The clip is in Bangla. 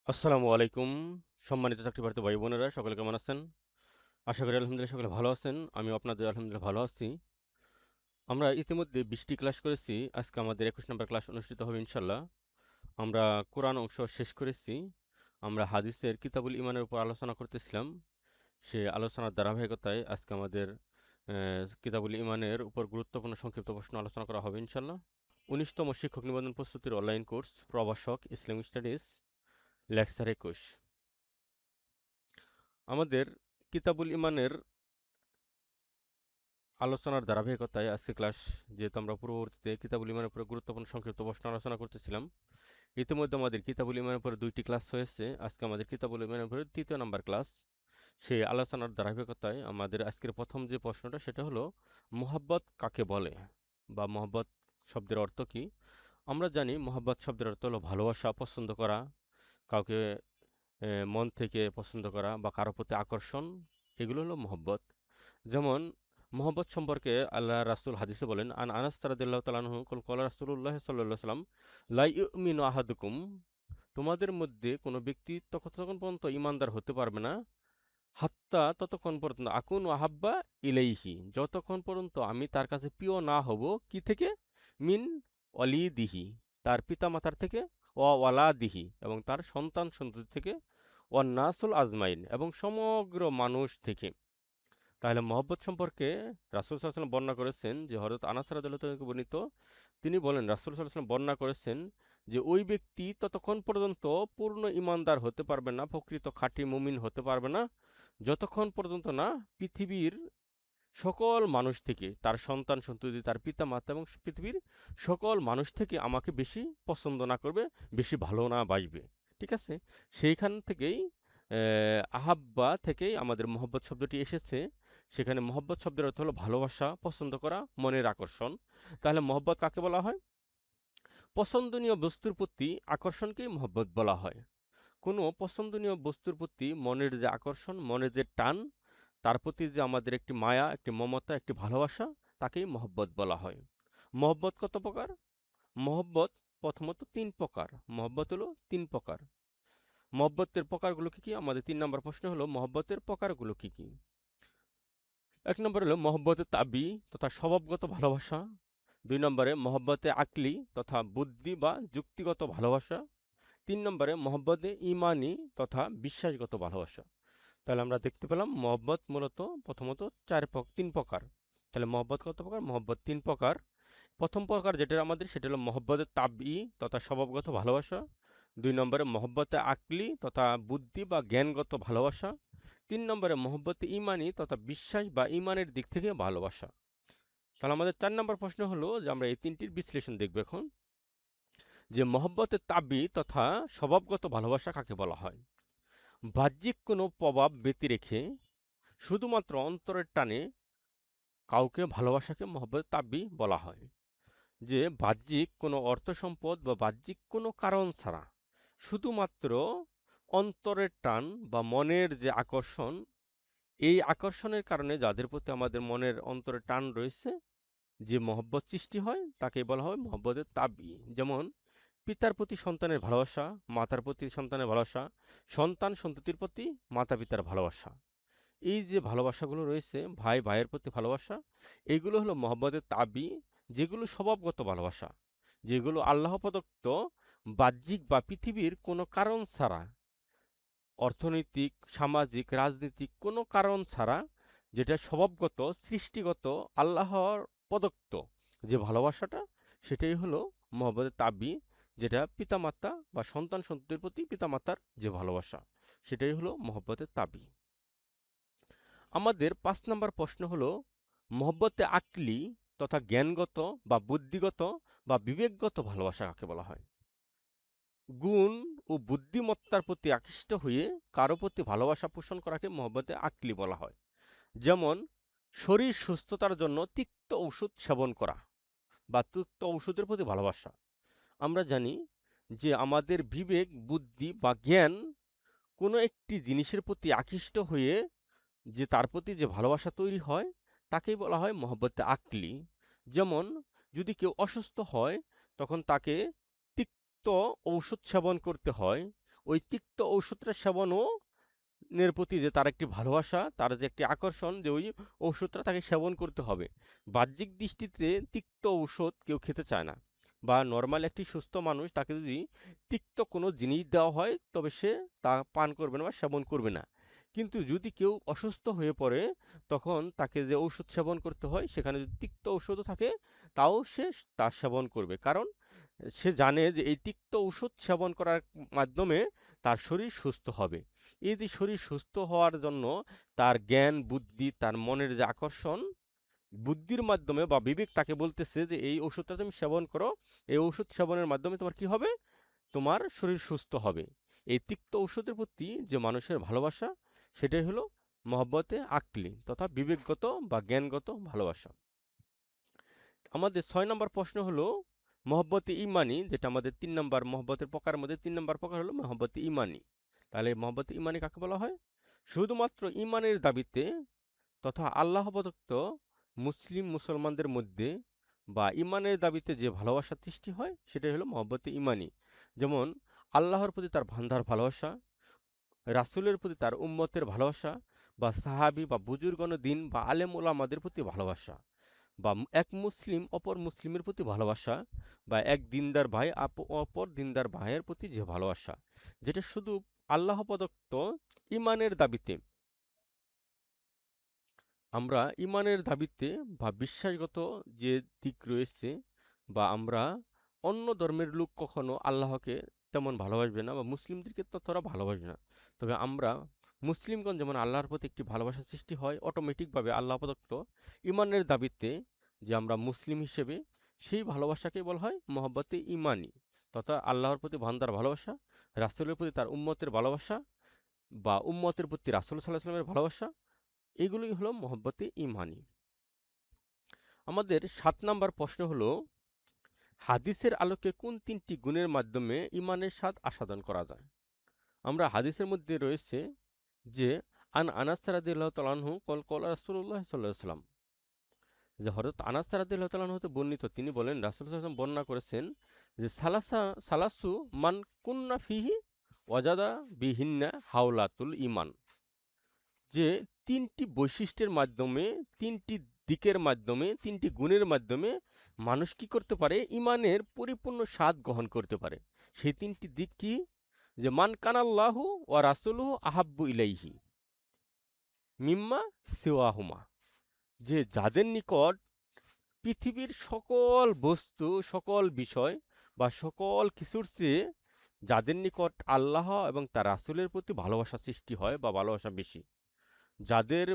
আসসালামু আলাইকুম। সম্মানিত চাকরিপ্রার্থী ভাই বোনেরা, সকলে কেমন আছেন? আশা করি আলহামদুলিল্লাহ সকলে ভালো আছেন। আমিও আপনাদের আলহামদুলিল্লাহ ভালো আছি। আমরা ইতিমধ্যে 20টি ক্লাস করেছি। আজকে আমাদের 21 নম্বর ক্লাস অনুষ্ঠিত হবে ইনশাল্লাহ। আমরা কোরআন অংশ শেষ করেছি। আমরা হাদিসের কিতাবুল ইমানের উপর আলোচনা করতেছিলাম। সে আলোচনার ধারাবাহিকতায় আজকে আমাদের কিতাবুল ইমানের উপর গুরুত্বপূর্ণ সংক্ষিপ্ত প্রশ্ন আলোচনা করা হবে ইনশাল্লাহ। 19তম শিক্ষক নিবন্ধন প্রস্তুতির অনলাইন কোর্স প্রভাষক ইসলামিক স্টাডিজ লেকচার 21। আমাদের কিতাবুল ইমানের আলোচনার ধারাবাহিকতায় আজকে ক্লাস, যেহেতু আমরা পূর্ববর্তীতে কিতাবুল ইমানের উপরে গুরুত্বপূর্ণ সংক্ষিপ্ত প্রশ্ন আলোচনা করতেছিলাম, ইতিমধ্যে আমাদের কিতাবুল ইমানের উপরে 2টি ক্লাস হয়েছে। আজকে আমাদের কিতাবুল ইমানের উপরে 3য় নাম্বার ক্লাস। সেই আলোচনার ধারাবাহিকতায় আমাদের আজকের প্রথম যে প্রশ্নটা সেটা হলো মোহাব্বত কাকে বলে বা মোহাব্বত শব্দের অর্থ কি। আমরা জানি মোহাব্বত শব্দের অর্থ হলো ভালোবাসা, পছন্দ করা, কাউকে মন থেকে পছন্দ করা বা কারো প্রতি আকর্ষণ, এগুলো হলো মোহাব্বত। যেমন মোহাব্বত সম্পর্কে আল্লাহ রাসূল হাদিসে বলেন, আনাস রাদিয়াল্লাহু তাআলা আনহু ক্বালা রাসূলুল্লাহ সাল্লাল্লাহু আলাইহি ওয়াসাল্লাম লা ইউমিনু আহাদুকুম, তোমাদের মধ্যে কোনো ব্যক্তি ততক্ষণ পর্যন্ত ঈমানদার হতে পারবে না, হাত্তা ততক্ষণ পর্যন্ত আকুনু আহাব্বা ইলাইহি, যতক্ষণ পর্যন্ত আমি তার কাছে প্রিয় না হব কি থেকে, মিন ওয়ালিদিহি, তার পিতামাতার থেকে, ওয়ালাদিহি, এবং তার সন্তান সন্ততি থেকে, ওয়ান্নাসুল আজমাইন, এবং সমগ্র মানুষ থেকে। তাহলে মহব্বত সম্পর্কে রাসূল সাল্লাল্লাহু আলাইহি ওয়াসাল্লাম বর্ণনা করেছেন যে হযরত আনাস রাদিয়াল্লাহু তাআলা থেকে বর্ণিত, তিনি বলেন রাসূল সাল্লাল্লাহু আলাইহি ওয়াসাল্লাম বর্ণনা করেছেন যে ওই ব্যক্তি ততক্ষণ পর্যন্ত পূর্ণ ঈমানদার হতে পারবে না, প্রকৃত খাঁটি মুমিন হতে পারবে না, যতক্ষণ পর্যন্ত না পৃথিবীর সকল মানুষ থেকে, তার সন্তান সন্ততি, তার পিতামাতা এবং পৃথিবীর সকল মানুষ থেকে আমাকে বেশি পছন্দ না করবে, বেশি ভালো না বাসবে। ঠিক আছে? সেইখান থেকেই আহাব্বা থেকেই আমাদের মহব্বত শব্দটি এসেছে। সেখানে মহব্বত শব্দের অর্থ হলো ভালোবাসা, পছন্দ করা, মনের আকর্ষণ। তাহলে মহব্বত কাকে বলা হয়? পছন্দনীয় বস্তুর প্রতি আকর্ষণকেই মহব্বত বলা হয়। কোনো পছন্দনীয় বস্তুর প্রতি মনের যে আকর্ষণ, মনের যে টান, তার প্রতি যে আমাদের একটি মায়া, একটি মমতা, একটি ভালোবাসা, তাকেই মহব্বত বলা হয়। মহব্বত কত প্রকার? মহব্বত প্রথমত 3 প্রকার। মহব্বত হলো 3 প্রকার। মহব্বতের প্রকারগুলো কি কি? আমাদের 3 নম্বর প্রশ্ন হলো মহব্বতের প্রকারগুলো কি কি? 1 নম্বর হলো মহব্বতে তাবি তথা স্বভাবগত ভালোবাসা। 2 নম্বরে মহব্বতে আকলি তথা বুদ্ধি বা যুক্তিগত ভালোবাসা। 3 নম্বরে মহব্বতে ইমানি তথা বিশ্বাসগত ভালোবাসা। তাহলে আমরা দেখতে পেলাম মহব্বত মূলত প্রথমত 3 প্রকার। তাহলে মহব্বত কত প্রকার? মহব্বত 3 প্রকার। প্রথম প্রকার যেটা আমাদের, সেটা হলো মহব্বতে তাবই তথা স্বভাবগত ভালোবাসা। 2 নম্বরে মহব্বতে আকলি তথা বুদ্ধি বা জ্ঞানগত ভালোবাসা। 3 নম্বরে মহব্বতে ইমানি তথা বিশ্বাস বা ইমানের দিক থেকে ভালোবাসা। তাহলে আমাদের 4 নম্বর প্রশ্ন হলো যে আমরা এই 3টির বিশ্লেষণ দেখব এখন, যে মহব্বতে তাবি তথা স্বভাবগত ভালোবাসা কাকে বলা হয়। বাহ্যিক কোনো প্রভাব ব্যতি রেখে শুধুমাত্র অন্তরের টানে কাউকে ভালোবাসাকে মহব্বতে তাবি বলা হয়। যে বাহ্যিক কোনো অর্থ সম্পদ বা বাহ্যিক কোনো কারণ ছাড়া শুধুমাত্র অন্তরের টান বা মনের যে আকর্ষণ, এই আকর্ষণের কারণে যাদের প্রতি আমাদের মনের অন্তরে টান রয়েছে, যে মহব্বত সৃষ্টি হয়, তাকে বলা হয় মহব্বতের তাবি। যেমন পিতার প্রতি সন্তানের ভালোবাসা, মাতার প্রতি সন্তানের ভালোবাসা, সন্তান সন্ততির প্রতি মাতা পিতার ভালোবাসা। এই যে ভালোবাসাগুলো রয়েছে, ভাই ভাইয়ের প্রতি ভালোবাসা, এইগুলো হলো মহব্বতের তাবি, যেগুলো স্বভাবগত ভালোবাসা, যেগুলো আল্লাহ প্রদত্ত বাহ্যিক বা পৃথিবীর কোনো কারণ ছাড়া, অর্থনৈতিক, সামাজিক, রাজনৈতিক কোনো কারণ ছাড়া, যেটা স্বভাবগত, সৃষ্টিগত, আল্লাহর প্রদত্ত যে ভালোবাসাটা, সেটাই হলো মহব্বতের তাবি, যেটা পিতামাতা বা সন্তান সন্ততির প্রতি পিতামাতার যে ভালোবাসা, সেটাই হলো মহব্বতের তাবি। আমাদের 5 নম্বর প্রশ্ন হলো মহব্বতে আকলি তথা জ্ঞানগত বা বুদ্ধিগত বা বিবেকগত ভালোবাসা কাকে বলা হয়। গুণ ও বুদ্ধিমত্তার প্রতি আকৃষ্ট হয়ে কারো প্রতি ভালোবাসা পোষণ করাকে মহব্বতে আকলি বলা হয়। যেমন শরীর সুস্থতার জন্য তিক্ত ঔষধ সেবন করা বা তিক্ত ঔষধের প্রতি ভালোবাসা। আমরা জানি যে আমাদের বিবেক, বুদ্ধি বা জ্ঞান কোনো একটি জিনিসের প্রতি আকৃষ্ট হয়ে যে তার প্রতি যে ভালোবাসা তৈরি হয়, তাকেই বলা হয় মহব্বতে আকলি। যেমন যদি কেউ অসুস্থ হয়, তখন তাকে তিক্ত ঔষধ সেবন করতে হয়, ওই তিক্ত ঔষধটা সেবনও এর প্রতি যে তার একটি ভালোবাসা, তার যে একটি আকর্ষণ, যে ওই ঔষধটা তাকে সেবন করতে হবে। বাহ্যিক দৃষ্টিতে তিক্ত ঔষধ কেউ খেতে চায় না, বা নর্মাল একটি সুস্থ মানুষ তাকে যদি তিক্ত কোনো জিনিস দেওয়া হয় তবে সে তা পান করবে না বা সেবন করবে না। কিন্তু যদি কেউ অসুস্থ হয়ে পড়ে তখন তাকে যে ঔষধ সেবন করতে হয় সেখানে যদি তিক্ত ঔষধও থাকে তাও সে তা সেবন করবে, কারণ সে জানে যে এই তিক্ত ঔষধ সেবন করার মাধ্যমে তার শরীর সুস্থ হবে। এই যে শরীর সুস্থ হওয়ার জন্য তার জ্ঞান বুদ্ধি, তার মনের যে আকর্ষণ, বুদ্ধির মাধ্যমে বা বিবেক তাকে বলতেছে যে এই ওষুধটা তুমি সেবন করো, এই ওষুধ সেবনের মাধ্যমে তোমার কি হবে, তোমার শরীর সুস্থ হবে। এই তিক্ত ঔষধের প্রতি যে মানুষের ভালোবাসা, সেটাই হলো মহব্বতে আকলি তথা বিবেকগত বা জ্ঞানগত ভালোবাসা। আমাদের 6 নম্বর প্রশ্ন হলো মহব্বতে ইমানি, যেটা আমাদের 3 নম্বর মহব্বতের প্রকারের মধ্যে 3 নম্বর প্রকার হলো মহব্বতে ইমানি। তাহলে মহব্বতে ইমানি কাকে বলা হয়? শুধুমাত্র ইমানের দাবিতে তথা আল্লাহ প্রদত্ত মুসলমানদের মধ্যে বা ইমানের দাবিতে যে ভালোবাসা সৃষ্টি হয় সেটাই হলো মহব্বতে ইমানি। যেমন আল্লাহর প্রতি তার বান্দার ভালোবাসা, রাসূলের প্রতি তার উম্মতের ভালোবাসা, বা সাহাবী বা বুজুর্গণ দিন বা আলেম ওলামাদের প্রতি ভালোবাসা, বা এক মুসলিম অপর মুসলিমের প্রতি ভালোবাসা, বা এক দিনদার ভাই অপর দিনদার ভাইয়ের প্রতি যে ভালোবাসা, যেটা শুধু আল্লাহ প্রদত্ত ইমানের দাবিতে। আমরা ইমানের দাবিতে বা বিশ্বাসগত যে দিক রয়েছে, বা আমরা অন্য ধর্মের লোক কখনো আল্লাহকে তেমন ভালোবাসবে না বা মুসলিমদেরকে তো তারা ভালোবাসবে না। তবে আমরা মুসলিমগণ যেমন আল্লাহর প্রতি একটি ভালোবাসা সৃষ্টি হয় অটোমেটিকভাবে আল্লাহ প্রদত্ত ইমানের দাবিতে, যে আমরা মুসলিম হিসেবে সেই ভালোবাসাকে বলা হয় মহব্বতে ইমানি তথা আল্লাহর প্রতি বান্দার ভালোবাসা, রাসূলের প্রতি তার উম্মতের ভালোবাসা, বা উম্মতের প্রতি রাসূল সাল্লাল্লাহু আলাইহি ওয়াসাল্লামের ভালোবাসা। এগুলোই হলো মহব্বতে ইমানি। আমাদের 7 নাম্বার প্রশ্ন হলো হাদিসের আলোকে কোন 3টি গুণের মাধ্যমে ইমানের স্বাদ আস্বাদন করা যায়? আমরা হাদিসের মধ্যে রয়েছে যে আনাস রাদিয়াল্লাহু তাআলা আনহু ক্বালা রাসূলুল্লাহ সাল্লাল্লাহু আলাইহি ওয়াসাল্লাম, যে হযরত আনাস রাদিয়াল্লাহু তাআলা আনহু হতে বর্ণিত, তিনি বলেন রাসূল সাল্লাল্লাহু আলাইহি ওয়াসাল্লাম বর্ণনা করেছেন যে সালাসু মান কুন্না ফিহি ওয়াজাদা বিহিন্না হাওলাতুল ঈমান, যে 3টি বৈশিষ্ট্যের মাধ্যমে, 3টি দিকের মাধ্যমে, 3টি গুণের মাধ্যমে মানুষ কি করতে পারে, ইমানের পরিপূর্ণ স্বাদ গ্রহণ করতে পারে। সেই 3টি দিক কি? যে মান কানাল্লাহু ওয়া রাসূলুহু আহাব্বু ইলাইহি মিম্মা সিওয়াহুমা, যে যাদের নিকট পৃথিবীর সকল বস্তু, সকল বিষয় বা সকল কিছুর চেয়ে যাদের নিকট আল্লাহ এবং তার রাসূলের প্রতি ভালোবাসা সৃষ্টি হয় বা ভালোবাসা বেশি, যাদের